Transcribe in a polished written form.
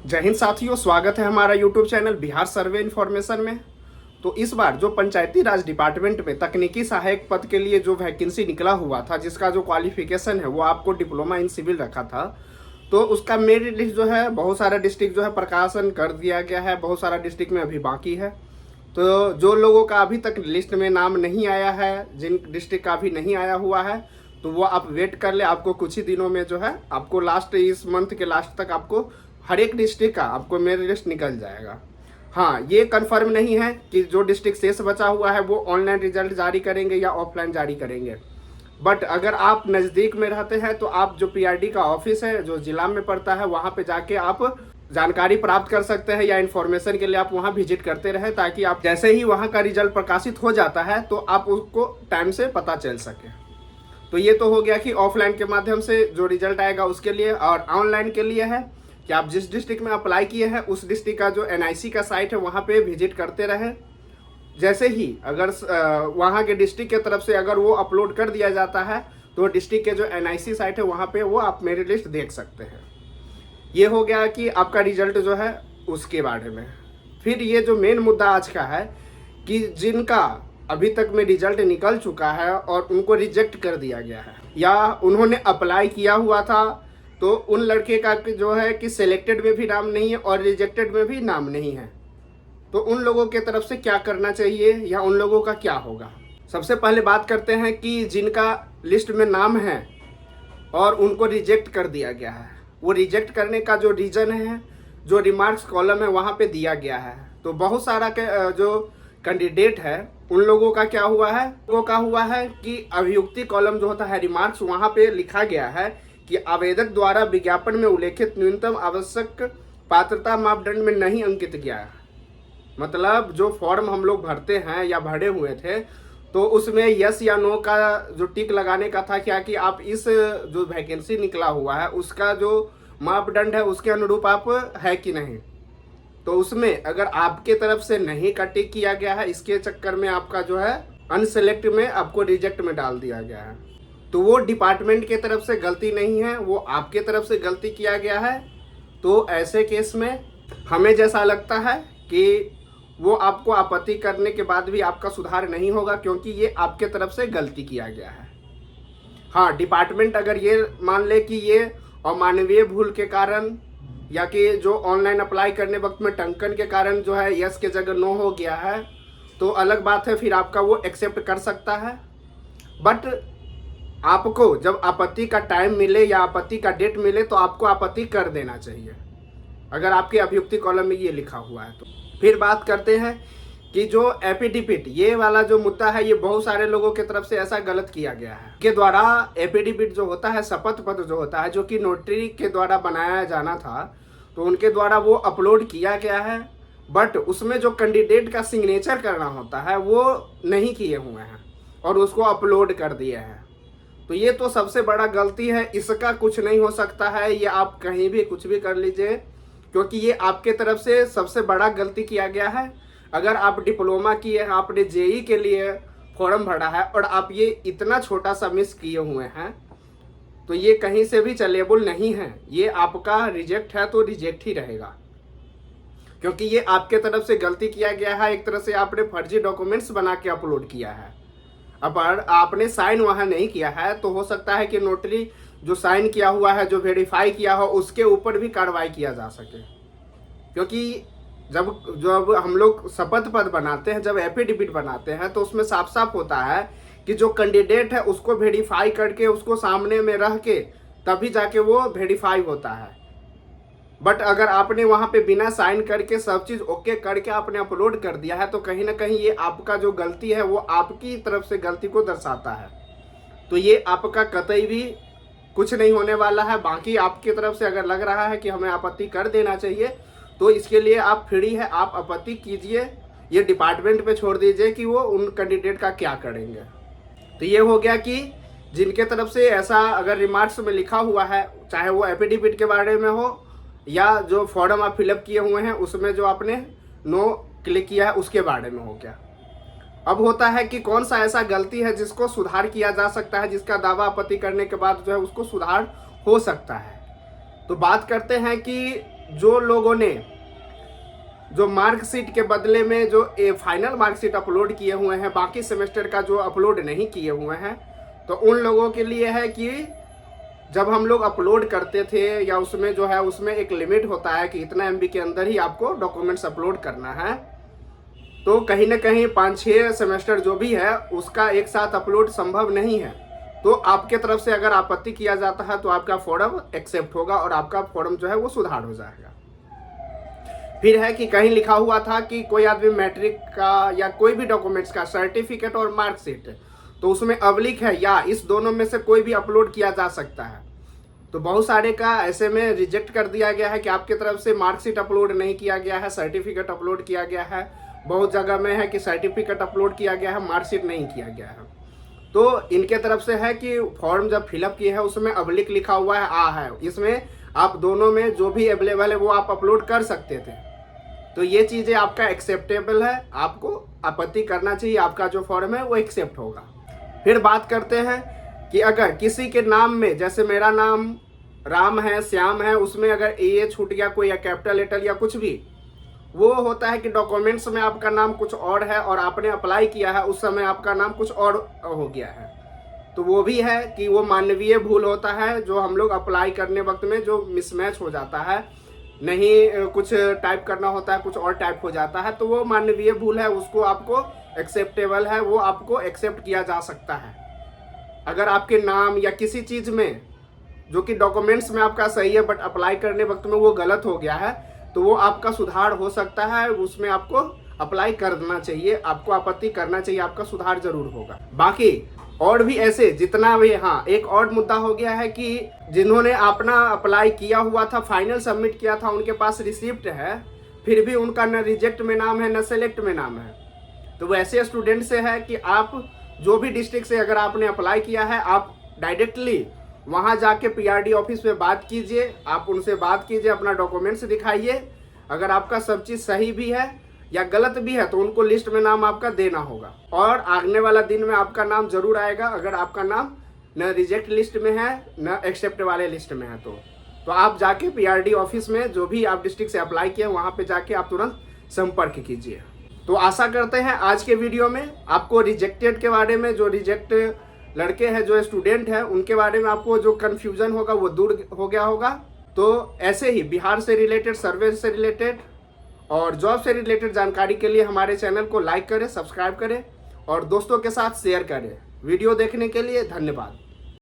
जय हिंद साथियों, स्वागत है हमारा यूट्यूब चैनल बिहार सर्वे इन्फॉर्मेशन में। तो इस बार जो पंचायती राज डिपार्टमेंट में तकनीकी सहायक पद के लिए जो वैकेंसी निकला हुआ था, जिसका जो क्वालिफिकेशन है वो आपको डिप्लोमा इन सिविल रखा था, तो उसका मेरिट लिस्ट जो है बहुत सारा डिस्ट्रिक्ट जो है प्रकाशन कर दिया गया है, बहुत सारा डिस्ट्रिक्ट में अभी बाकी है। तो जो लोगों का अभी तक लिस्ट में नाम नहीं आया है, जिन डिस्ट्रिक्ट का अभी नहीं आया हुआ है, तो वो आप वेट कर ले। आपको कुछ ही दिनों में जो है आपको लास्ट इस मंथ के लास्ट तक आपको हर एक डिस्ट्रिक्ट का आपको मेरिट लिस्ट निकल जाएगा। हाँ, ये कंफर्म नहीं है कि जो डिस्ट्रिक्ट शेष बचा हुआ है वो ऑनलाइन रिजल्ट जारी करेंगे या ऑफलाइन जारी करेंगे। बट अगर आप नज़दीक में रहते हैं तो आप जो पीआरडी का ऑफिस है जो जिला में पड़ता है वहाँ पे जाके आप जानकारी प्राप्त कर सकते हैं, या इन्फॉर्मेशन के लिए आप वहाँ विजिट करते रहें, ताकि आप जैसे ही वहाँ का रिजल्ट प्रकाशित हो जाता है तो आप उसको टाइम से पता चल सके। तो ये तो हो गया कि ऑफलाइन के माध्यम से जो रिजल्ट आएगा उसके लिए। और ऑनलाइन के लिए है कि आप जिस डिस्ट्रिक्ट में अप्लाई किए हैं उस डिस्ट्रिक्ट का जो एनआईसी का साइट है वहाँ पे विजिट करते रहें। जैसे ही अगर वहाँ के डिस्ट्रिक्ट के तरफ से अगर वो अपलोड कर दिया जाता है तो डिस्ट्रिक्ट के जो एनआईसी साइट है वहाँ पे वो आप मेरिट लिस्ट देख सकते हैं। ये हो गया कि आपका रिजल्ट जो है उसके बारे में। फिर ये जो मेन मुद्दा आज का है कि जिनका अभी तक में रिजल्ट निकल चुका है और उनको रिजेक्ट कर दिया गया है, या उन्होंने अप्लाई किया हुआ था तो उन लड़के का जो है कि सिलेक्टेड में भी नाम नहीं है और रिजेक्टेड में भी नाम नहीं है, तो उन लोगों के तरफ से क्या करना चाहिए या उन लोगों का क्या होगा। सबसे पहले बात करते हैं कि जिनका लिस्ट में नाम है और उनको रिजेक्ट कर दिया गया है, वो रिजेक्ट करने का जो रीज़न है, जो रिमार्क्स कॉलम है वहाँ पे दिया गया है। तो बहुत सारा जो कैंडिडेट है उन लोगों का क्या हुआ है, वो का हुआ है कि अभियुक्ति कॉलम जो होता है रिमार्क्स, वहाँ पे लिखा गया है कि आवेदक द्वारा विज्ञापन में उल्लेखित न्यूनतम आवश्यक पात्रता मापदंड में नहीं अंकित गया है। मतलब जो फॉर्म हम लोग भरते हैं या भरे हुए थे तो उसमें यस या नो का जो टिक लगाने का था, क्या कि आप इस जो वैकेंसी निकला हुआ है उसका जो मापदंड है उसके अनुरूप आप है कि नहीं। तो उसमें अगर आपके तरफ से नहीं का टिक किया गया है, इसके चक्कर में आपका जो है अनसेलेक्ट में आपको रिजेक्ट में डाल दिया गया है। तो वो डिपार्टमेंट के तरफ से गलती नहीं है, वो आपके तरफ से गलती किया गया है। तो ऐसे केस में हमें जैसा लगता है कि वो आपको आपत्ति करने के बाद भी आपका सुधार नहीं होगा, क्योंकि ये आपके तरफ से गलती किया गया है। हाँ, डिपार्टमेंट अगर ये मान ले कि ये अमानवीय भूल के कारण या कि जो ऑनलाइन अप्लाई करने वक्त में टंकन के कारण जो है यस के जगह नो हो गया है, तो अलग बात है, फिर आपका वो एक्सेप्ट कर सकता है। बट आपको जब आपत्ति का टाइम मिले या आपत्ति का डेट मिले तो आपको आपत्ति कर देना चाहिए, अगर आपके अभियुक्ति कॉलम में ये लिखा हुआ है तो। फिर बात करते हैं कि जो एफिडेविट ये वाला जो मुद्दा है, ये बहुत सारे लोगों की तरफ से ऐसा गलत किया गया है के द्वारा एफिडेविट जो होता है, शपथ पत्र जो होता है, जो कि नोटरी के द्वारा बनाया जाना था, तो उनके द्वारा वो अपलोड किया गया है। बट उसमें जो कैंडिडेट का सिग्नेचर करना होता है वो नहीं किए हुए हैं और उसको अपलोड कर दिए हैं। तो ये तो सबसे बड़ा गलती है, इसका कुछ नहीं हो सकता है, ये आप कहीं भी कुछ भी कर लीजिए, क्योंकि ये आपके तरफ से सबसे बड़ा गलती किया गया है। अगर आप डिप्लोमा किए हैं, आपने जेई के लिए फॉर्म भरा है और आप ये इतना छोटा सा मिस किए हुए हैं, तो ये कहीं से भी चलेबल नहीं है। ये आपका रिजेक्ट है तो रिजेक्ट ही रहेगा, क्योंकि ये आपके तरफ से गलती किया गया है। एक तरह से आपने फर्जी डॉक्यूमेंट्स बना के अपलोड किया है। अब आपने साइन वहाँ नहीं किया है तो हो सकता है कि नोटरी जो साइन किया हुआ है, जो वेरीफाई किया हो, उसके ऊपर भी कार्रवाई किया जा सके। क्योंकि जब हम लोग शपथ पत्र बनाते हैं, जब एफिडेविट बनाते हैं, तो उसमें साफ साफ होता है कि जो कैंडिडेट है उसको वेरीफाई करके उसको सामने में रह के तभी जाके वो वेरीफाई होता है। बट अगर आपने वहाँ पे बिना साइन करके सब चीज़ ओके करके आपने अपलोड कर दिया है, तो कहीं ना कहीं ये आपका जो गलती है वो आपकी तरफ से गलती को दर्शाता है। तो ये आपका कतई भी कुछ नहीं होने वाला है। बाकी आपकी तरफ से अगर लग रहा है कि हमें आपत्ति कर देना चाहिए, तो इसके लिए आप फ्री है, आप आपत्ति कीजिए। ये डिपार्टमेंट पे छोड़ दीजिए कि वो उन कैंडिडेट का क्या करेंगे। तो ये हो गया कि जिनके तरफ से ऐसा अगर रिमार्क्स में लिखा हुआ है, चाहे वो एफिडेविट के बारे में हो या जो फॉर्म आप फिलअप किए हुए हैं उसमें जो आपने नो क्लिक किया है उसके बारे में हो गया। अब होता है कि कौन सा ऐसा गलती है जिसको सुधार किया जा सकता है, जिसका दावा आपत्ति करने के बाद जो है उसको सुधार हो सकता है। तो बात करते हैं कि जो लोगों ने जो मार्कशीट के बदले में जो फाइनल मार्कशीट अपलोड किए हुए हैं, बाकी सेमेस्टर का जो अपलोड नहीं किए हुए हैं, तो उन लोगों के लिए है कि जब हम लोग अपलोड करते थे या उसमें जो है उसमें एक लिमिट होता है कि इतना MB के अंदर ही आपको डॉक्यूमेंट्स अपलोड करना है। तो कहीं ना कहीं 5-6 सेमेस्टर जो भी है उसका एक साथ अपलोड संभव नहीं है। तो आपके तरफ से अगर आपत्ति किया जाता है तो आपका फॉर्म एक्सेप्ट होगा और आपका फॉर्म जो है वो सुधार हो जाएगा। फिर है कि कहीं लिखा हुआ था कि कोई आदमी मैट्रिक का या कोई भी डॉक्यूमेंट्स का सर्टिफिकेट और मार्कशीट, तो उसमें अवलिक है या इस दोनों में से कोई भी अपलोड किया जा सकता है। तो बहुत सारे का ऐसे में रिजेक्ट कर दिया गया है कि आपकी तरफ से मार्कशीट अपलोड नहीं किया गया है, सर्टिफिकेट अपलोड किया गया है। बहुत जगह में है कि सर्टिफिकेट अपलोड किया गया है, मार्कशीट नहीं किया गया है। तो इनके तरफ से है कि फॉर्म जब फिलअप किए है उसमें अवलिक लिखा हुआ है आ है, इसमें आप दोनों में जो भी अवेलेबल है वो आप अपलोड कर सकते थे। तो ये चीज़ें आपका एक्सेप्टेबल है, आपको आपत्ति करना चाहिए, आपका जो फॉर्म है वो एक्सेप्ट होगा। फिर बात करते हैं कि अगर किसी के नाम में, जैसे मेरा नाम राम है, श्याम है, उसमें अगर ए छूट गया कोई या कैपिटल लेटर या कुछ भी, वो होता है कि डॉक्यूमेंट्स में आपका नाम कुछ और है और आपने अप्लाई किया है उस समय आपका नाम कुछ और हो गया है। तो वो भी है कि वो मानवीय भूल होता है, जो हम लोग अप्लाई करने वक्त में जो मिसमैच हो जाता है, नहीं कुछ टाइप करना होता है कुछ और टाइप हो जाता है, तो वो मानवीय भूल है, उसको आपको एक्सेप्टेबल है, वो आपको एक्सेप्ट किया जा सकता है। अगर आपके नाम या किसी चीज़ में जो कि डॉक्यूमेंट्स में आपका सही है बट अप्लाई करने वक्त में वो गलत हो गया है, तो वो आपका सुधार हो सकता है, उसमें आपको अप्लाई करना चाहिए, आपको आपत्ति करना चाहिए, आपका सुधार जरूर होगा। बाकी और भी ऐसे जितना भी, हाँ एक और मुद्दा हो गया है कि जिन्होंने अपना अप्लाई किया हुआ था, फाइनल सबमिट किया था, उनके पास रिसिप्ट है, फिर भी उनका न रिजेक्ट में नाम है न सेलेक्ट में नाम है। तो वैसे स्टूडेंट से है कि आप जो भी डिस्ट्रिक्ट से अगर आपने अप्लाई किया है, आप डायरेक्टली वहाँ जाके PRD ऑफिस में बात कीजिए, आप उनसे बात कीजिए, अपना डॉक्यूमेंट्स दिखाइए। अगर आपका सब चीज़ सही भी है या गलत भी है तो उनको लिस्ट में नाम आपका देना होगा, और आने वाला दिन में आपका नाम जरूर आएगा अगर आपका नाम न रिजेक्ट लिस्ट में है न एक्सेप्ट वाले लिस्ट में है। तो आप जाके PRD ऑफिस में जो भी आप डिस्ट्रिक्ट से अप्लाई किए वहाँ पे जाके आप तुरंत संपर्क कीजिए। तो आशा करते हैं आज के वीडियो में आपको रिजेक्टेड के बारे में, जो रिजेक्ट लड़के हैं, जो स्टूडेंट हैं, उनके बारे में आपको जो कन्फ्यूजन होगा वो दूर हो गया होगा। तो ऐसे ही बिहार से रिलेटेड, सर्वे से रिलेटेड और जॉब से रिलेटेड जानकारी के लिए हमारे चैनल को लाइक करें, सब्सक्राइब करें और दोस्तों के साथ शेयर करें। वीडियो देखने के लिए धन्यवाद।